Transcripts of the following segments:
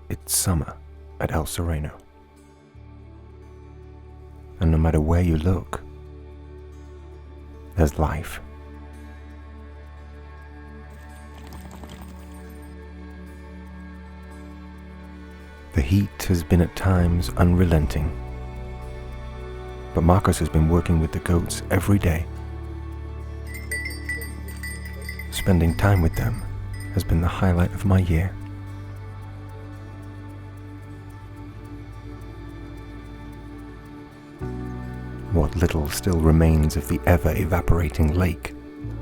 It's summer at El Sereno. And no matter where you look, there's life. The heat has been at times unrelenting, but Marcus has been working with the goats every day. Spending time with them has been the highlight of my year. What little still remains of the ever-evaporating lake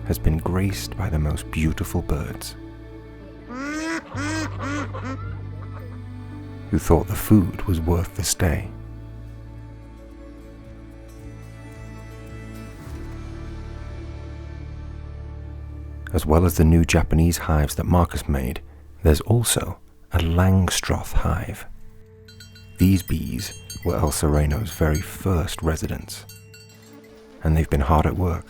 has been graced by the most beautiful birds, who thought the food was worth the stay. As well as the new Japanese hives that Marcus made, there's also a Langstroth hive. These bees were El Sereno's very first residents, and they've been hard at work.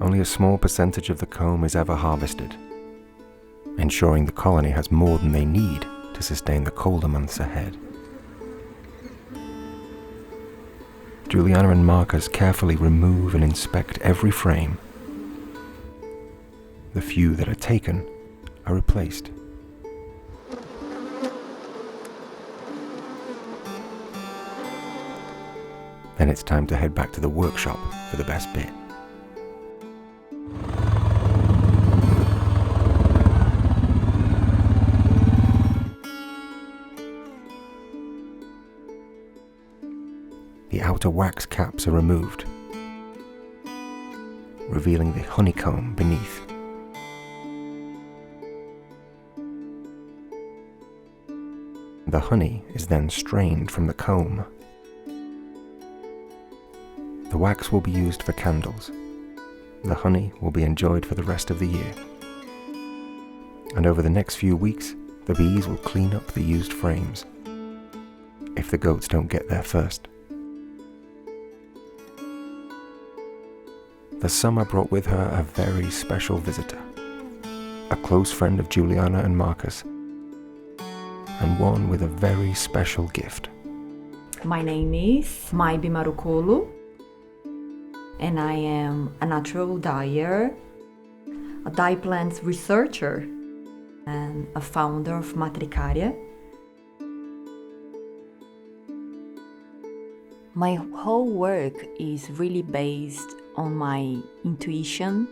Only a small percentage of the comb is ever harvested, ensuring the colony has more than they need to sustain the colder months ahead. Juliana and Marcus carefully remove and inspect every frame. The few that are taken are replaced. Then it's time to head back to the workshop for the best bit. The outer wax caps are removed, revealing the honeycomb beneath. The honey is then strained from the comb. The wax will be used for candles. The honey will be enjoyed for the rest of the year. And over the next few weeks, the bees will clean up the used frames, if the goats don't get there first. The summer brought with her a very special visitor, a close friend of Juliana and Marcus, and one with a very special gift. My name is Maibi Marukolo, and I am a natural dyer, a dye plants researcher, and a founder of Matricaria. My whole work is really based on my intuition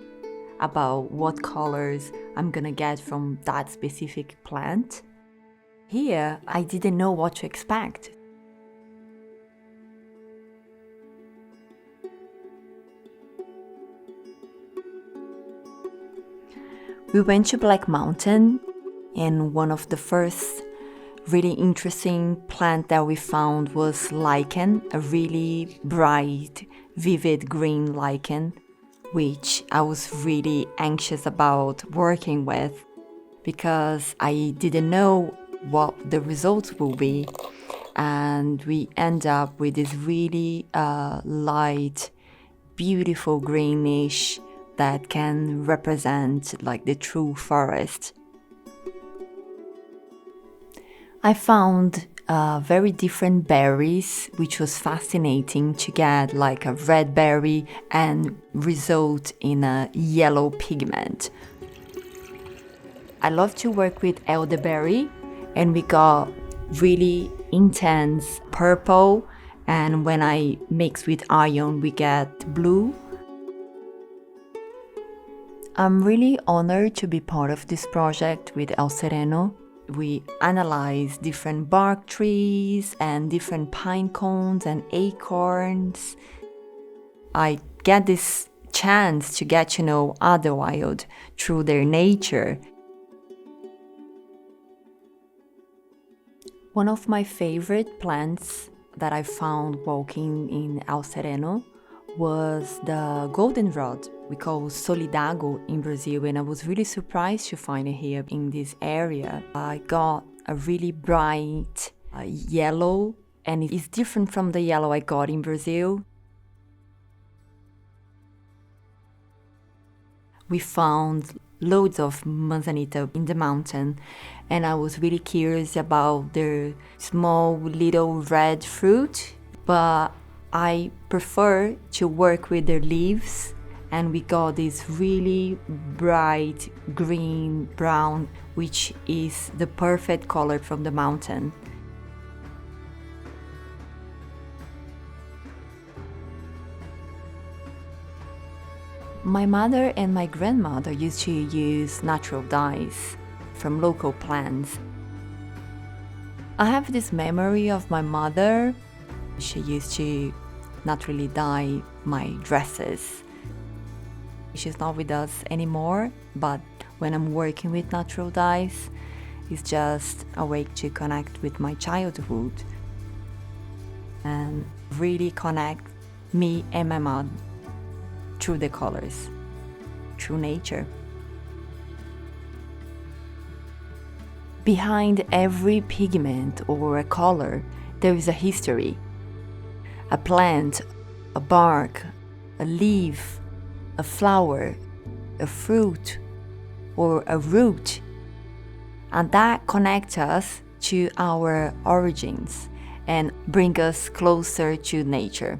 about what colors I'm gonna get from that specific plant. Here, I didn't know what to expect. We went to Black Mountain, and one of the first really interesting plant that we found was lichen, a really bright, vivid green lichen, which I was really anxious about working with because I didn't know what the results will be, and we end up with this really light, beautiful greenish that can represent like the true forest. I found very different berries, which was fascinating to get like a red berry and result in a yellow pigment. I love to work with elderberry, and we got really intense purple, and when I mix with iron we get blue. I'm really honored to be part of this project with El Sereno. We analyze different bark trees and different pine cones and acorns. I get this chance to get to know other wild through their nature. One of my favorite plants that I found walking in El Sereno was the goldenrod. We call solidago in Brazil, and I was really surprised to find it here in this area. I got a really bright yellow, and it is different from the yellow I got in Brazil. We found loads of manzanita in the mountain, and I was really curious about the small little red fruit, but I prefer to work with the leaves, and we got this really bright green brown, which is the perfect color from the mountain. My mother and my grandmother used to use natural dyes from local plants. I have this memory of my mother. She used to naturally dye my dresses. She's not with us anymore, but when I'm working with natural dyes, it's just a way to connect with my childhood and really connect me and my mom through the colors, through nature. Behind every pigment or a color, there is a history. A plant, a bark, a leaf, a flower, a fruit, or a root. And that connects us to our origins and bring us closer to nature.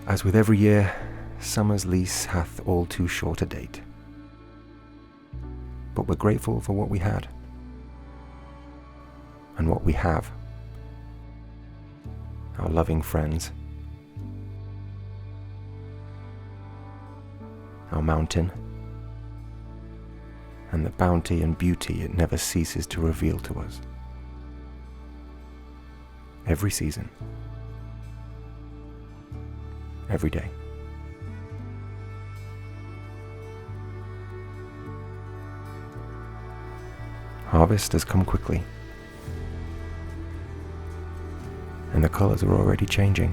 As with every year, summer's lease hath all too short a date. But we're grateful for what we had, and what we have. Our loving friends, our mountain, and the bounty and beauty it never ceases to reveal to us. Every season, every day. Harvest has come quickly, and the colors are already changing.